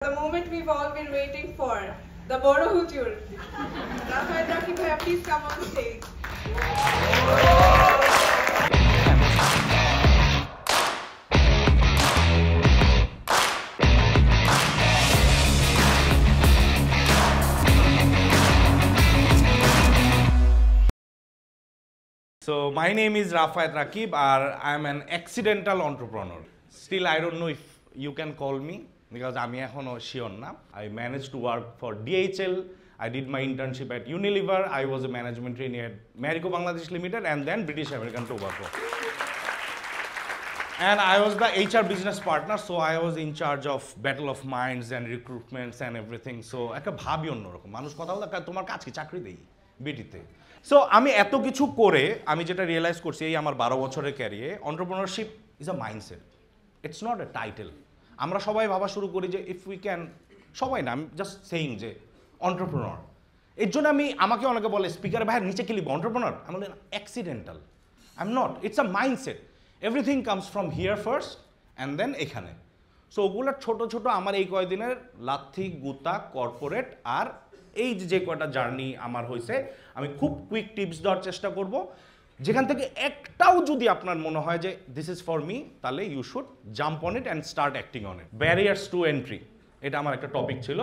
The moment we've all been waiting for, the Boro Hujur. Rafael Rakib bhaiya, please come on stage. So my name is Rafael Rakib, I am an accidental entrepreneur. Still, I don't know if you can call me because I'm sure now. I managed to work for DHL. I did my internship at Unilever. I was a management trainee at Marico Bangladesh Limited and then British American Tobacco. And I was the HR business partner, so I was in charge of battle of minds and recruitments and everything. So একটা ভাবি অন্যরকম মানুষ কথা বলে তোমার কাজ কি চাকরি দেই বিটিতে সো আমি এত কিছু করে আমি যেটা রিয়েলাইজ করছি এই আমার 12 বছরের ক্যারিয়ারে entrepreneurship is a mindset it's not a title আমরা সবাই ভাবা শুরু করি যে ইফ উই ক্যান সবাই না আমি জাস্ট সেইং যে এন্টারপ্রেনার এর জন্য আমাকে অনেকে বলে স্পিকার ভাই নিচে কি লিখব এন্টারপ্রেনার আমি বলি accidental I am not it's a mindset everything comes from here first and then এখানে সো ওগুলোর ছোটো ছোটো আমার এই কয়দিনের লাথি গুতা কর্পোরেট আর এই যে কয়টা জার্নি আমার হয়েছে আমি খুব কুইক টিপস দেওয়ার চেষ্টা করব যেখান থেকে একটাও যদি আপনার মনে হয় যে দিস ইজ ফর মি তাহলে you should jump on it and start acting on it barriers to entry এটা আমার একটা টপিক ছিল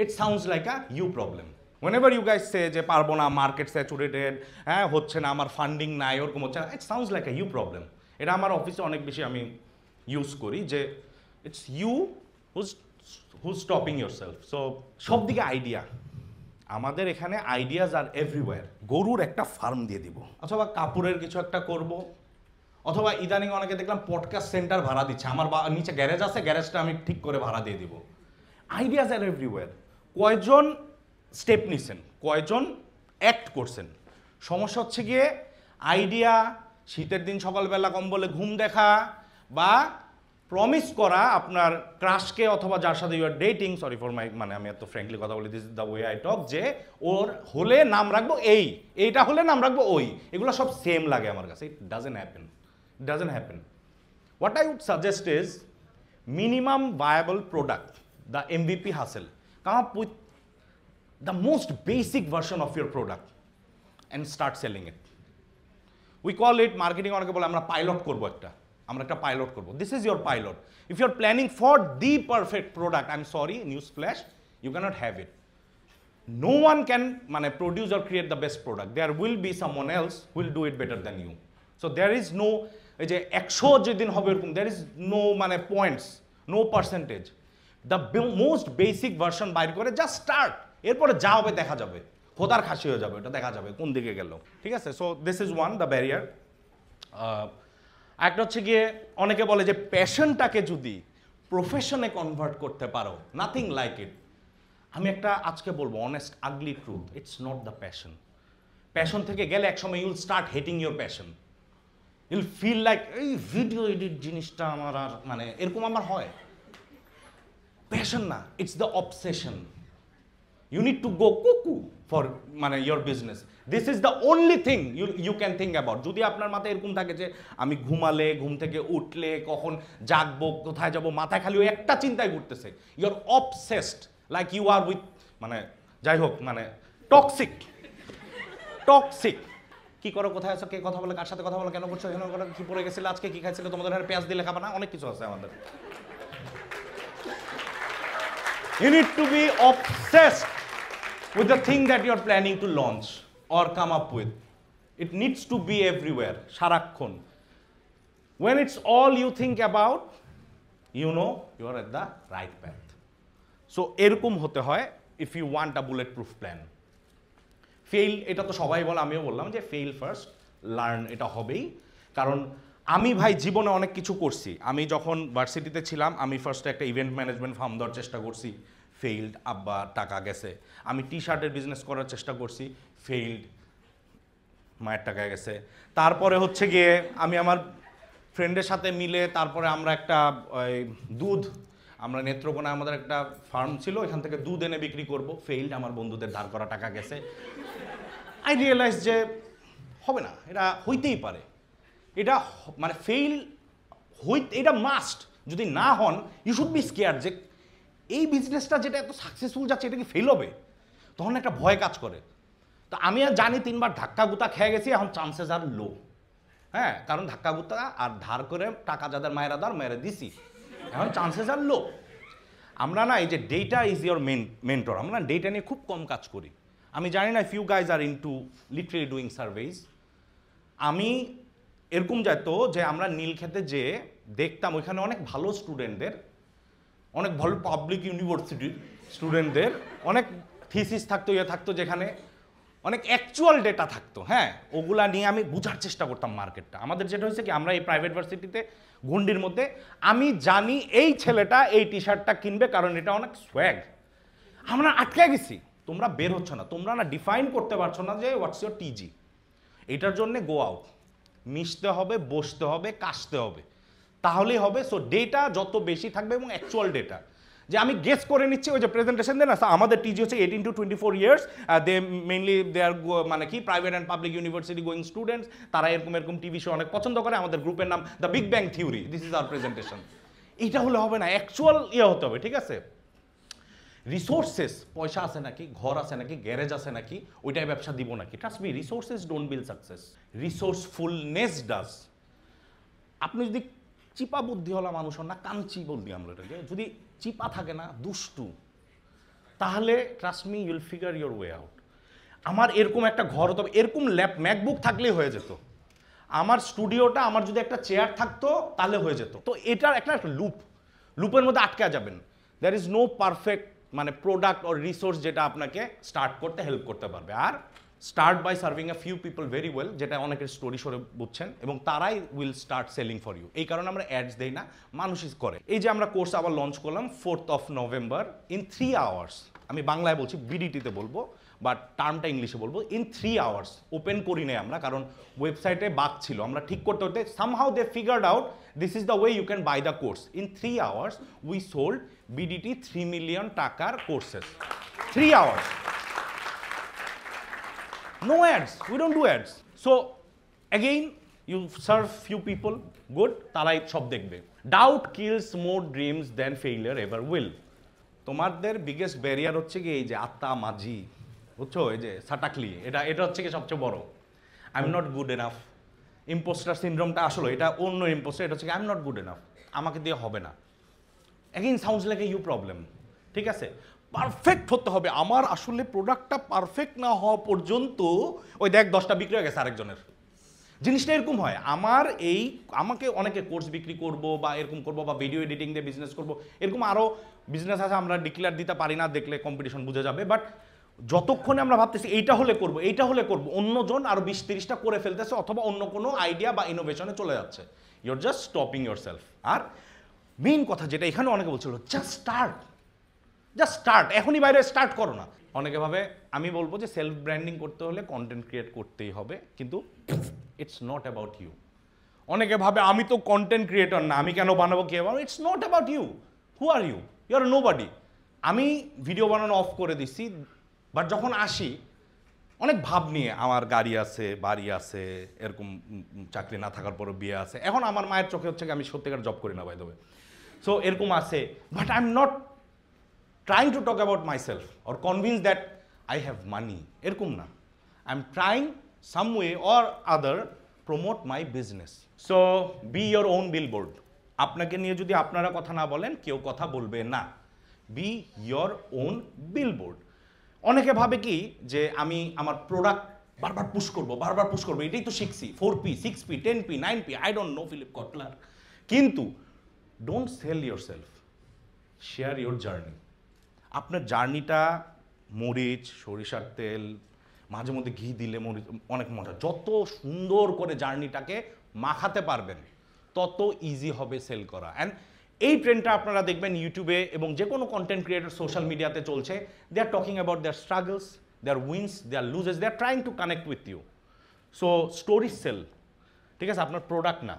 it sounds like a you problem whenever you guys say যে পারবো না মার্কেট স্যাচুরেটেড হ্যাঁ হচ্ছে না আমার ফান্ডিং নাই ওরকম হচ্ছে না it sounds like a you problem এটা আমার অফিসে অনেক বেশি আমি ইউজ করি যে it's you who's stopping yourself so সব দিকে আইডিয়া আমাদের এখানে আইডিয়াজ আর এভরিওয়্যার গরুর একটা ফার্ম দিয়ে দিব অথবা কাপড়ের কিছু একটা করব অথবা ইদানিং অনেকে দেখলাম পডকাস্ট সেন্টার ভাড়া দিচ্ছে আমার নিচে গ্যারেজ আছে গ্যারেজটা আমি ঠিক করে ভাড়া দিয়ে দিব আইডিয়াজ আর এভরিওয়্যার কয়জন স্টেপ নিছেন কয়জন অ্যাক্ট করছেন সমস্যা হচ্ছে গিয়ে আইডিয়া শীতের দিন সকালবেলা কম্বলে ঘুম দেখা বা প্রমিস করা আপনার ক্রাশকে অথবা যার সাথে you are dating sorry for my মানে আমি এত ফ্র্যাঙ্কলি কথা বলি this is the way I talk যে ওর হলে নাম রাখবো এইটা হলে নাম রাখবো এগুলো সব সেম লাগে আমার কাছে it doesn't happen what I would suggest is minimum viable product the MVP hassle come up with the most basic version of your product and start selling it we call it marketing অনেকে বলে আমরা pilot করবো আমরা একটা pilot করবো this is your pilot if you are planning for the perfect product I am sorry news flash you can't have it no one can মানে produce or create the best product there will be someone else will do it better than you so there is no এই যে 100 যেদিন হবে এরকম there is no মানে points no percentage the most basic version বাইর করে just start এরপরে যা হবে দেখা যাবে খোদার খাসি হয়ে যাবে এটা দেখা যাবে কোন দিকে গেল ঠিক আছে so this is one the barrier একটা হচ্ছে গিয়ে অনেকে বলে যে প্যাশনটাকে যদি প্রফেশনে কনভার্ট করতে পারো নাথিং লাইক ইট আমি একটা আজকে বলবো honest ugly truth it's not the passion থেকে গেলে একসময় you'll start hating your passion you'll feel like এই ভিডিও এডিট জিনিসটা আমার আর মানে এরকম আমার হয় প্যাশন না it's the obsession you need to go cuckoo for মানে your business this is the only thing you can think about যদি আপনার মাথায় এরকম থাকে যে আমি ঘুমালে ঘুম থেকে উঠলে কখন জাগবো কোথায় যাব মাথায় খালি ওই একটা চিন্তায় ঘুরতেছে you are obsessed like you are with মানে যাই হোক মানে টক্সিক কি করো কোথায় আছো কে কথা বলে কার সাথে কথা বলে কেন করছো এখানে কি পড়ে গেছিলে আজকে কি খাইছিলে তোমাদের এখানে পেঁয়াজ দিলে খাবা না অনেক কিছু আছে আমাদের you need to be obsessed with the thing that you are planning to launch or come up with. It needs to be everywhere. Sharakkon. When it's all you think about, you know you are at the right path. So, এরকম হতে হয় if you want a bulletproof plan. Fail, এটা তো সবাই বলে আমিও বললাম যে fail first, learn এটা হবেই কারণ আমি ভাই জীবনে অনেক কিছু করছি আমি যখন ভার্সিটিতে ছিলাম আমি ফার্স্টে একটা ইভেন্ট ম্যানেজমেন্ট ফার্ম দেওয়ার চেষ্টা করছি ফেইল্ড আব্বা টাকা গেছে আমি টি শার্টের বিজনেস করার চেষ্টা করছি ফেইল্ড মায়ের টাকা গেছে তারপরে হচ্ছে গিয়ে আমি আমার ফ্রেন্ডের সাথে মিলে তারপরে আমরা একটা দুধ আমরা নেত্রকোনায় আমাদের একটা ফার্ম ছিল এখান থেকে দুধ এনে বিক্রি করব ফেইল্ড আমার বন্ধুদের ধার করা টাকা গেছে আই রিয়েলাইজ যে হবে না এটা হইতেই পারে এটা মানে ফেইল এটা মাস্ট যদি না হন ইউ শুড বি স্কেয়ার যে এই বিজনেসটা যেটা এত সাকসেসফুল যাচ্ছে এটা কি ফেল হবে, তখন একটা ভয় কাজ করে। তো আমি আর জানি 3বার ধাক্কা গুতা খেয়ে গেছি, এখন চান্সেস আর লো। হ্যাঁ, কারণ ধাক্কা গুতা আর ধার করে টাকা যাদের মায়েরা মেরে দিছি, এখন চান্সেস আর লো। আমরা না এই যে ডেটা ইজ ইয়োর মেন্টর, আমরা ডেটা নিয়ে খুব কম কাজ করি। আমি জানি না if you guys are into literally doing surveys. আমি এরকম যেত যে আমরা নীলক্ষেতে যে দেখতাম ওইখানে অনেক ভালো স্টুডেন্টদের, অনেক ভালো পাবলিক ইউনিভার্সিটির স্টুডেন্টদের অনেক থিসিস থাকতো, থাকতো যেখানে অনেক অ্যাকচুয়াল ডেটা থাকতো। হ্যাঁ, ওগুলা নিয়ে আমি বোঝার চেষ্টা করতাম মার্কেটটা। আমাদের যেটা হয়েছে কি, আমরা এই প্রাইভেট ভার্সিটিতে গন্ডির মধ্যে আমি জানি এই ছেলেটা এই টি শার্টটা কিনবে কারণ এটা অনেক সোয়াগ। আমরা আটকে গেছি, তোমরা বের হচ্ছ না, তোমরা না ডিফাইন করতে পারছো না যে হোয়াটস ইয়োর টিজি। এটার জন্য গো আউট, মিশতে হবে, বসতে হবে, কাশতে হবে, তাহলেই হবে। সো ডেটা যত বেশি থাকবে এবং অ্যাকচুয়াল ডেটা, যে আমি গেস করে নিচ্ছি ওই যে প্রেজেন্টেশন দেন না, আমাদের টিজি হচ্ছে 18 to 24 ইয়ার্স, দে মেইনলি দে আর মানে কি private and public university going students, তারা এরকম টিভি শো অনেক পছন্দ করে। আমাদের গ্রুপের নাম the big bang theory, this is our presentation. এইটা হলে হবে না, অ্যাকচুয়াল হতে হবে, ঠিক আছে? রিসোর্সেস, পয়সা আছে নাকি, ঘর আছে নাকি, গ্যারেজ আছে নাকি, ওইটাই ব্যবসা দিব নাকি? Trust me, resources don't build success, resourcefulness does. আপনি যদি চিপা বুদ্ধি হলা মানুষ হন না, কাঞ্চি বলবি আমরা এটাকে, যদি চিপা থাকে না, দুষ্টু, তাহলে trust me you'll figure your way out. আমার এরকম একটা ঘর হতো, এরকম ম্যাকবুক থাকলেই হয়ে যেত। আমার স্টুডিওটা, আমার যদি একটা চেয়ার থাকতো তাহলে হয়ে যেত। তো এটার একটা লুপের মধ্যে আটকে যাবেন। দ্যার ইজ নো পারফেক্ট মানে প্রোডাক্ট অর রিসোর্স যেটা আপনাকে স্টার্ট করতে হেল্প করতে পারবে। আর start by serving a few people very well, যেটা অনেকের স্টোরি সরে বুঝছেন, এবং তারাই will start selling for you. এই কারণে আমরা অ্যাডস দেই না, মানুষই করে। এই যে আমরা কোর্স আবার লঞ্চ করলাম 4th of November in 3 hours। আমি বাংলায় বলছি, বিডিটিতে বলবো, বাট টার্মটা ইংলিশে বলবো। ইন 3 hours ওপেন করি নাই আমরা, কারণ ওয়েবসাইটে বাগ ছিল, আমরা ঠিক করতে হতে somehow they figured out this is the way you can buy the course. In 3 hours we sold BDT 3 million টাকার courses. 3 hours, no ads, we don't do ads. So again you serve few people good, তারাই সব দেখবে। Doubt kills more dreams than failure ever will. তোমাদের biggest barrier হচ্ছে কি এই যে আত্মা মাঝি, বুঝছো, এই যে সাটাকলি, এটা হচ্ছে কি সবচেয়ে বড়। I am not good enough. Impostor সিনড্রোমটা আসলে এটা অন্য ইম্পোস্টার, এটা হচ্ছে কি I am not good enough, আমাকে দিয়ে হবে না। Again sounds like a you problem, ঠিক আছে? পারফেক্ট হতে হবে। আমার আসলে প্রোডাক্টটা পারফেক্ট না হওয়া পর্যন্ত ওই দেখ 10টা বিক্রি হয়ে গেছে আরেকজনের। জিনিসটা এরকম হয়। আমাকে অনেকে কোর্স বিক্রি করব বা এরকম করব বা ভিডিও এডিটিং দিয়ে বিজনেস করব, এরকম আরও বিজনেস আছে, আমরা ডিক্লেয়ার দিতে পারি না, দেখলে কম্পিটিশন বুঝে যাবে। বাট যতক্ষণে আমরা ভাবতেছি এইটা হলে করব, অন্যজন আরও 20-30টা করে ফেলতেছে, অথবা অন্য কোনো আইডিয়া বা ইনোভেশনে চলে যাচ্ছে। You're just stopping yourself. আর মেইন কথা যেটা এখানে অনেকে বলছিল, জাস্ট স্টার্ট, এখনই বাইরে স্টার্ট করো না। অনেকে ভাবে, আমি বলবো যে সেলফ ব্র্যান্ডিং করতে হলে কন্টেন্ট ক্রিয়েট করতেই হবে, কিন্তু ইটস নট অ্যাবাউট ইউ। অনেকে ভাবে আমি তো কন্টেন্ট ক্রিয়েটর না, আমি কেন বানাবো, কে বানাবো? It's not about you. Who are you? You are nobody. আমি ভিডিও বানানো অফ করে দিচ্ছি, বাট যখন আসি অনেক ভাব নিয়ে, আমার গাড়ি আছে, বাড়ি আছে, এরকম চাকরি না থাকার পরও বিয়ে আছে। এখন আমার মায়ের চোখে হচ্ছে কি আমি সত্যিকার জব করি না, বাই দ্য ওয়ে। সো এরকম আছে, but I am not trying to talk about myself or convince that I have money, এরকম না। I'm trying some way or other promote my business. So be your own billboard. আপনাকে নিয়ে যদি আপনারা কথা না বলেন, কেউ কথা বলবে না। Be your own billboard. অনেকে ভাবে কি যে আমি আমার প্রোডাক্ট বারবার পুশ করবো, এটাই তো শিখছি, 4P, 6P, 10P, 9P, I don't know Philip Kotler। কিন্তু don't sell yourself, share your journey. আপনার জার্নিটা, মরিচ, সরিষার তেল, মাঝে মধ্যে ঘি দিলে মরিচ অনেক মজা, যত সুন্দর করে জার্নিটাকে মাখাতে পারবেন তত ইজি হবে সেল করা। অ্যান্ড এই ট্রেন্ডটা আপনারা দেখবেন ইউটিউবে এবং যে কোনো কন্টেন্ট ক্রিয়েটর সোশ্যাল মিডিয়াতে চলছে। They are talking about their struggles, their wins, their losses, they are trying to connect with you. So story sell, ঠিক আছে, আপনার প্রোডাক্ট না।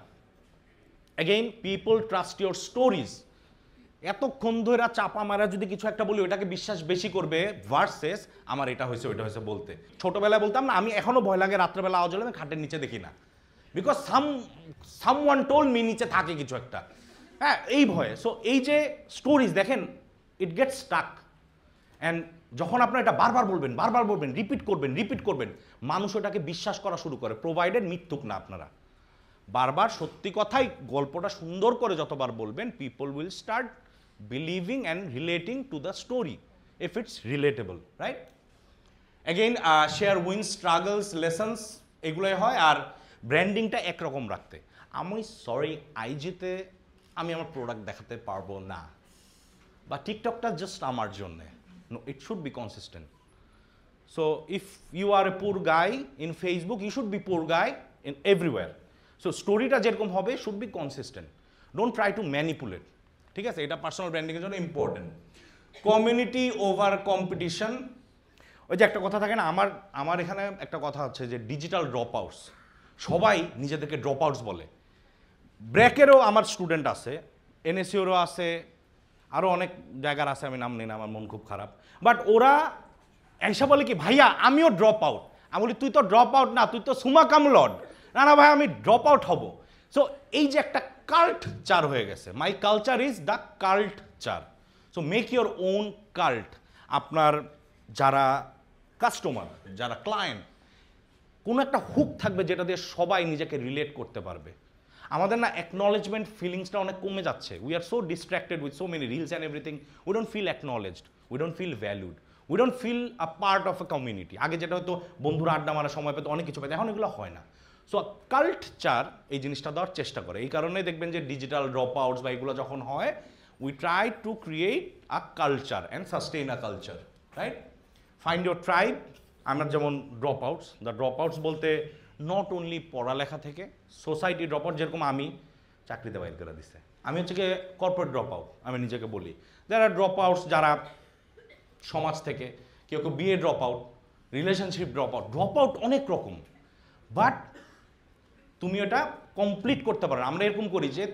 Again people trust your stories. এতক্ষণ ধরে চাপা মারা যদি কিছু একটা বলি, ওটাকে বিশ্বাস বেশি করবে ভার্সেস আমার এটা হয়েছে ওইটা হয়েছে বলতে। ছোটবেলায় বলতাম না, আমি এখনো ভয় লাগে রাত্রেবেলা আওয়াজ হলে আমি খাটের নিচে দেখি না, বিকজ সামওয়ান টোল্ড মি নিচে থাকে কিছু একটা, হ্যাঁ, এই ভয়ে। সো এই যে স্টোরিজ দেখেন, ইট গেটস স্টাক। অ্যান্ড যখন আপনার এটা বারবার বলবেন, রিপিট করবেন, মানুষ ওটাকে বিশ্বাস করা শুরু করে, প্রোভাইডেড মিথ্যুক না আপনারা। বারবার সত্যি কথাই গল্পটা সুন্দর করে যতবার বলবেন, people will start believing and relating to the story if it's relatable, right? Again share wins, struggles, lessons, এগুলোই হয়। আর ব্র্যান্ডিংটা একরকম রাখতে। আমি সরি, আইজিতে আমি আমার প্রোডাক্ট দেখাতে পারবো না, বা টিকটকটা জাস্ট আমার জন্যে। No, it should be consistent. So if you are a poor guy in Facebook, you should be poor guy in everywhere. So স্টোরিটা যেরকম হবে should be consistent. Don't try to manipulate. ঠিক আছে, এটা পার্সোনাল ব্র্যান্ডিংয়ের জন্য important. Community over competition. ওই যে একটা কথা থাকে না, আমার এখানে একটা কথা হচ্ছে যে ডিজিটাল ড্রপ আউটস, সবাই নিজেদেরকে ড্রপ আউটস বলে। ব্র্যাকেরও আমার স্টুডেন্ট আছে, এনএসইউরও আছে, আরও অনেক জায়গার আছে, আমি নাম নিই না, আমার মন খুব খারাপ। বাট ওরা এসে বলে কি, ভাইয়া আমিও ড্রপ আউট। আমি বলি তুই তো ড্রপ আউট না, তুই তো সুমা কাম লর্ড। না ভাই, আমি ড্রপ আউট হব। সো এই যে একটা কাল্ট চার হয়ে গেছে, মাই কালচার ইজ দ্য কাল্ট চার। So make your own cult. আপনার যারা কাস্টমার, যারা ক্লায়েন্ট, কোনো একটা হুক থাকবে যেটা দিয়ে সবাই নিজেকে রিলেট করতে পারবে। আমাদের না অ্যাকনলেজমেন্ট ফিলিংসটা অনেক কমে যাচ্ছে। We are so distracted with so many reels and everything. We don't feel acknowledged, we don't feel valued, we don't feel a part of a community. আগে যেটা হয়তো বন্ধুরা আড্ডা মারার সময় পেতো, অনেক কিছু পেতো, এখন এগুলো হয় না। সো কালচার এই জিনিসটা দেওয়ার চেষ্টা করে। এই কারণে দেখবেন যে ডিজিটাল ড্রপ আউটস বা এগুলো যখন হয়, we try to create a culture and sustain a culture, right? Find your tribe. আমার যেমন drop outs, the drop outs বলতে নট অনলি পড়ালেখা থেকে, সোসাইটি ড্রপ আউট, যেরকম আমি চাকরিতে বাইর করে দিচ্ছে, আমি হচ্ছে কি কর্পোরেট ড্রপ আউট আমি নিজেকে বলি। যারা ড্রপ আউটস, যারা সমাজ থেকে, কেউ BA drop out, relationship drop out অনেক রকম। বাট তুমি ওটা কমপ্লিট করতে পারো। আমরা এরকম করি যে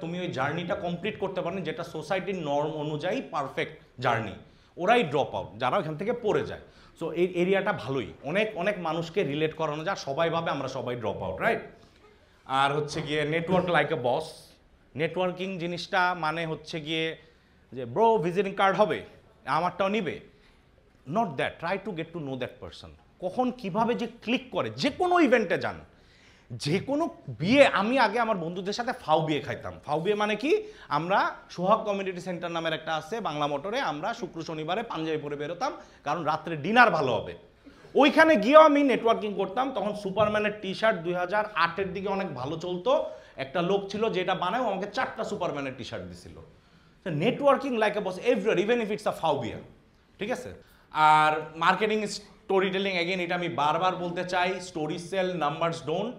তুমি ওই জার্নিটা কমপ্লিট করতে পারো, যেটা সোসাইটির নর্ম অনুযায়ী পারফেক্ট জার্নি, ওরাই ড্রপ আউট, যারা ওখান থেকে পড়ে যায়। সো এই এরিয়াটা ভালোই, অনেক মানুষকে রিলেট করানো যায়, সবাই ভাবে আমরা সবাই ড্রপ আউট, রাইট? আর হচ্ছে গিয়ে network like a boss. Networking জিনিসটা মানে হচ্ছে গিয়ে যে ব্রো ভিজিটিং কার্ড হবে, আমারটাও নিবে, not that. Try to get to know that person. কখন কিভাবে যে ক্লিক করে, যে কোনো ইভেন্টে যান, যে কোনো বিয়ে। আমি আগে আমার বন্ধুদের সাথে ফাউ বিয়ে খাইতাম। ফাউ বিয়ে মানে কি, আমরা সোহাগ কমিউনিটি সেন্টার নামের একটা আছে বাংলা মোটরে, আমরা শুক্র শনিবারে পাঞ্জাবি পরে বেরোতাম, কারণ রাত্রে ডিনার ভালো হবে। ওইখানে গিয়েও আমি নেটওয়ার্কিং করতাম। তখন সুপারম্যানের টি শার্ট 2008-এর দিকে অনেক ভালো চলতো। একটা লোক ছিল যেটা বানায়, আমাকে 4টা সুপারম্যানের টি শার্ট দিছিল। Networking like a boss everywhere, even if it's a few beer, ঠিক আছে? আর মার্কেটিং স্টোরি টেলিং, এগেন এটা আমি বারবার বলতে চাই, story sell, numbers don't.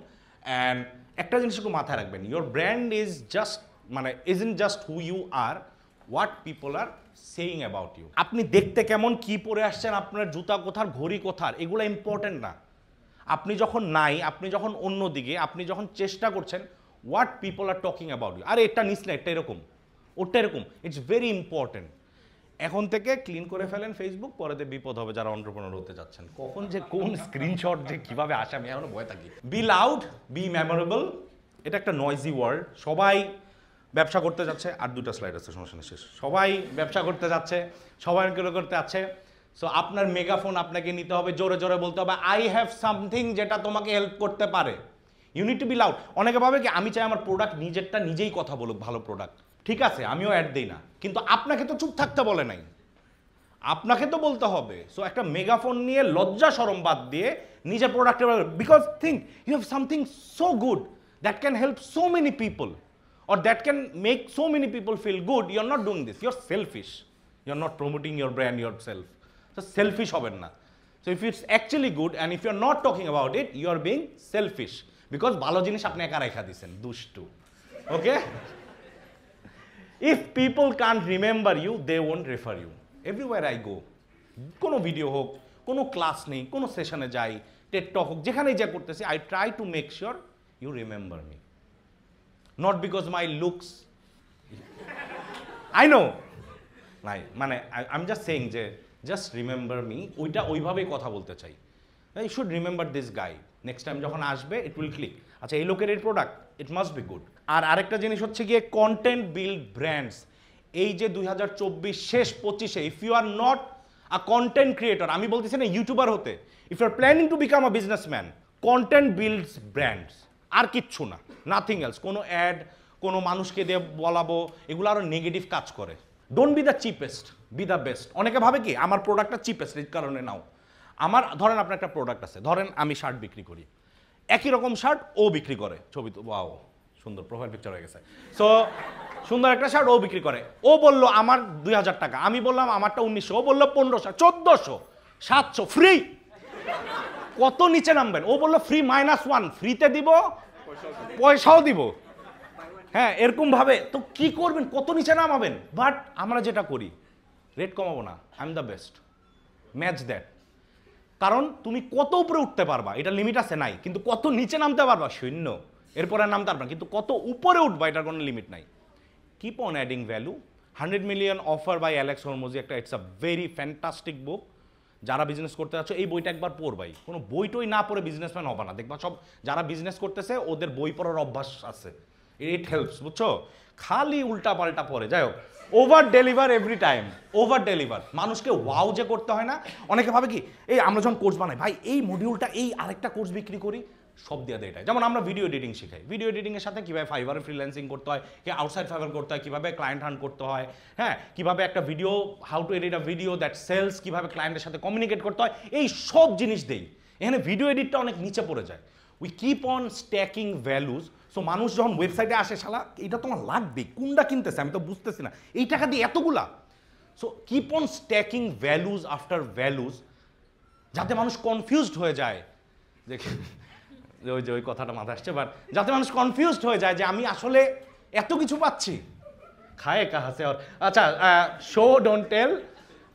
And একটা জিনিস একটু মাথায় রাখবেন, your brand is just isn't just who you are, what people are saying about you. আপনি দেখতে কেমন, কি পরে আসছেন, আপনার জুতা কোথার, ঘড়ি কোথার, এগুলো ইম্পর্টেন্ট না। আপনি যখন নাই, আপনি যখন অন্যদিকে, আপনি যখন চেষ্টা করছেন, what people are talking about you. আর এটা নিস না, এটা এরকম, ওটা এরকম, ইটস ভেরি ইম্পর্টেন্ট। এখন থেকে ক্লিন করে ফেলেন ফেসবুক, পরেতে বিপদ হবে যারা এন্টারপ্রেনার হতে যাচ্ছেন। কখন যে কোন স্ক্রিনশট যে কিভাবে আসে আমি এখনো ভয় থাকি। Be loud, be memorable. এটা একটা নয়েজি ওয়ার্ল্ড। সবাই ব্যবসা করতে যাচ্ছে, আর 2টা স্লাইড আছে, সমস্যা শেষ। সবাই ব্যবসা করতে যাচ্ছে, সবাই করতে যাচ্ছে। সো আপনার মেগাফোন আপনাকে নিতে হবে, জোরে জোরে বলতে হবে, আই হ্যাভ সামথিং যেটা তোমাকে হেল্প করতে পারে। You need to be loud. অনেকে ভাবে কি আমি চাই আমার প্রোডাক্ট নিজেরটা নিজেই কথা বলুক, ভালো প্রোডাক্ট, ঠিক আছে, আমিও অ্যাড দিই না, কিন্তু আপনাকে তো চুপ থাকতে বলে নাই, আপনাকে তো বলতে হবে। সো একটা মেগাফোন নিয়ে লজ্জা শরম বাদ দিয়ে নিজের প্রোডাক্টের, because think you have something so good that can help so many people, or that can make so many people feel good. You are not doing this, you are selfish, you are not promoting your brand yourself. So selfish hoben na. So if it's actually good and if you are not talking about it, you are being selfish, because bhalo jinish apni eka rekha disen, dushtu. Okay? If people can't remember you, they won't refer you. Everywhere I go, kono video hok, kono class nei, kono session e jai, TED talk hok, jekhanei ja kortesi, I try to make sure you remember me. Not because my looks, I know, মানে I'm just saying যে just remember me, ওইটা ওইভাবেই কথা বলতে চাই। You should remember this guy. Next time যখন আসবে it will click. আচ্ছা, এই লোকের এই product, it must be good. আর আরেকটা জিনিস হচ্ছে গিয়ে কন্টেন্ট বিল্ড ব্র্যান্ডস। এই যে 2024 শেষ 25-এ if you are not a content creator, আমি বলতেছি না ইউটিউবার হতে, if you are planning to become a businessman, content builds brands, আর কিচ্ছু না, নাথিং এলস। কোনো অ্যাড, কোনো মানুষকে দিয়ে বলাবো, এগুলো আরও নেগেটিভ কাজ করে। Don't be the cheapest, B the best. অনেকে ভাবে কি আমার প্রোডাক্টটা চিপেস্ট, এই কারণে নাও। আমার ধরেন আপনার একটা প্রোডাক্ট আছে, ধরেন আমি শার্ট বিক্রি করি, একই রকম শার্ট ও বিক্রি করে, ছবি তো ওয়াও সুন্দর প্রোফাইল পিকচার হয়ে গেছে। সো সুন্দর একটা শার্ট ও বিক্রি করে, ও বলল আমার 2000 টাকা, আমি বললাম আমারটা 1900, ও বললো 1500, 1400, 700 ফ্রি। কত নিচে নামবেন? ও বললো ফ্রি -1, ফ্রিতে দিব, পয়সাও দিব। হ্যাঁ, এরকম ভাবে তো কি করবেন, কত নিচে নামাবেন? বাট আমরা যেটা করি, রেট কমাবো না, I am the best, match that. কারণ তুমি কত উপরে উঠতে পারবা এটা লিমিট আছে নাই, কিন্তু কত নিচে নামতে পারবা 0, এরপরে নামতে পারবা, কিন্তু কত উপরে উঠবা এটার কোনো লিমিট নাই। Keep on adding value. 100 million offer by Alex Hormozi, একটা it's a very fantastic book. যারা বিজনেস করতে যাচ্ছ এই বইটা একবার পড়বাই, কোনো বইটই না পড়ে বিজনেসম্যান হবে না। দেখবা সব যারা বিজনেস করতেছে ওদের বই পড়ার অভ্যাস আছে, ইট হেল্পস, বুঝছো? খালি উল্টা পাল্টা পড়ে। যাই হোক, over deliver every time, over deliver. মানুষকে ওয়াও যে করতে হয় না। অনেকে ভাবে কি, এই আমরা যখন কোর্স বানাই, ভাই এই মডিউলটা, এই আরেকটা কোর্স বিক্রি করি, সব দিয়ে দেয় এটাই। যেমন আমরা ভিডিও এডিটিং শিখাই, ভিডিও এডিটিংয়ের সাথে কীভাবে ফাইবারে ফ্রিল্যান্সিং করতে হয়, আউটসাইড ফাইবার করতে হয়, কীভাবে ক্লায়েন্ট হান্ট করতে হয়, হ্যাঁ, কীভাবে একটা video, how to edit a video that sells, কীভাবে ক্লায়েন্টের সাথে কমিউনিকেট করতে হয়, এই সব জিনিস দেই। এখানে ভিডিও এডিটটা অনেক নিচে পড়ে যায়। We keep on stacking values. So মানুষ যখন ওয়েবসাইটে আসে, শালা এটা তোমার লাগবে, কোনটা কিনতেছে আমি তো বুঝতেছি না, এই টাকা দিয়ে এতগুলা। So keep on stacking values after values, যাতে মানুষ কনফিউজড হয়ে যায়। যে ওই কথাটা মাথায় আসছে, বাট যাতে মানুষ কনফিউজড হয়ে যায় যে আমি আসলে এত কিছু পাচ্ছি, খায় কাহাসে। আচ্ছা, শো ডোন্ট টেল,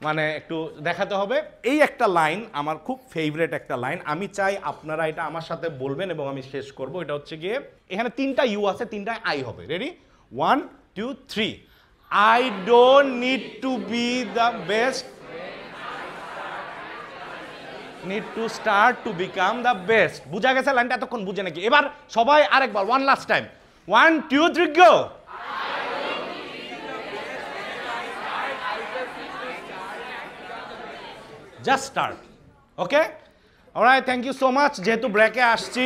মানে একটু দেখাতে হবে। এই একটা লাইন আমার খুব ফেভারিট একটা লাইন, আমি চাই আপনারা এটা আমার সাথে বলবেন এবং আমি শেষ করব। এটা হচ্ছে গিয়ে, এখানে 3টা ইউ আছে, 3টা আই হবে। Ready? 1 2 3। I don't need to B the best, need to start to become the best. বুঝা গেছে লাইনটা? এতক্ষণ বুঝে নাকি? এবার সবাই আরেকবার, one last time, 1 2 3 go. Just start. Okay? Alright, thank you so much. যেহেতু ব্রেকে আসছি,